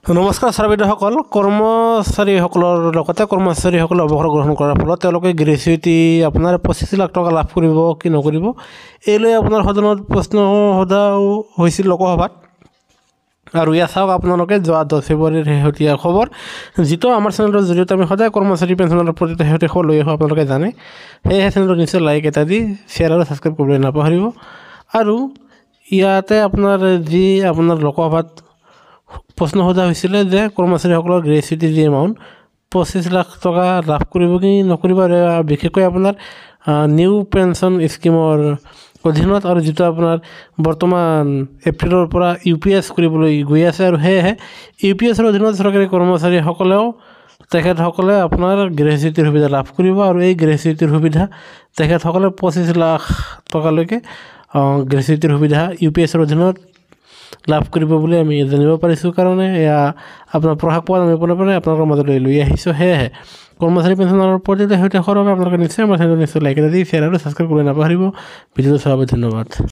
নমস্কাৰ ছাৰবিদসকল কৰ্মচাৰীসকলৰ লগতে কৰ্মচাৰীসকলে অৱসৰ গ্ৰহণ কৰাৰ ফলত তেওঁলোকে গ্ৰেচুইটি আপোনাৰ 25 লাখ টকা লাভ কৰিব কি নকৰিব এই লৈ আপোনাৰ সদনত প্ৰশ্ন সোধা হৈছিল লোকসভাত আৰু ইয়া চাওক আপোনালোকে যোৱা 10 ফেব্ৰুৱাৰীৰ শেহতীয়া খবৰ যিটো আমাৰ চেনেলৰ জৰিয়তে আমি সদায় কৰ্মচাৰী পেঞ্চনৰ প্ৰতি শেহতীয়া খবৰ লৈ আহোঁ আপোনালোকে জানে সেয়েহে চেনেলটো নিশ্চয় লাইক এটা দি শ্বেয়াৰ আৰু ছাবস্ক্ৰাইব কৰিবলৈ নাপাহৰিব আৰু ইয়াতে আপোনাৰ যি আপোনাৰ লোকসভাত প্ৰশ্ন সোধা হৈছিলে যে কৰ্মচাৰীসকলৰ গ্ৰেচুইটি যি এমাউণ্ট 25 লাখ টকা লাভ কৰিব কি নকৰিব বিশেষকৈ আপোনাৰ নিউ পেঞ্চন স্কিমৰ অধীনত আৰু যিটো আপোনাৰ বৰ্তমান এপ্ৰিলৰ পৰা UPS কৰিবলৈ গৈ আছে আৰু সেয়েহে UPSৰ অধীনত চৰকাৰী কৰ্মচাৰীসকলেও তেখেতসকলে আপোনাৰ গ্ৰেচুইটিৰ সুবিধা লাভ কৰিব আৰু এই গ্ৰেচুইটিৰ সুবিধা তেখেতসকলে 25 লাখ টকালৈকে গ্ৰেচুইটিৰ সুবিধা UPSৰ অধীনত লাভ কৰিব বুলি আমি জানিব পাৰিছোঁ কাৰণে এয়া আপোনাৰ প্ৰভাৱ পোৱা আমি পোনে আপোনালোকৰ মাজলৈ লৈ আহিছোঁ সেয়েহে কৰ্মচাৰী পেঞ্চনৰ প্ৰতি শেহতীয়া খবৰ আপোনালোকে নিশ্চয় আমাৰ চেনেলটো নিশ্চয় লাইক এটা দি শ্বেয়াৰ আৰু ছাবস্ক্ৰাইব কৰিবলৈ নাপাহৰিব ভিডিঅ'টো চোৱাৰ বাবে ধন্যবাদ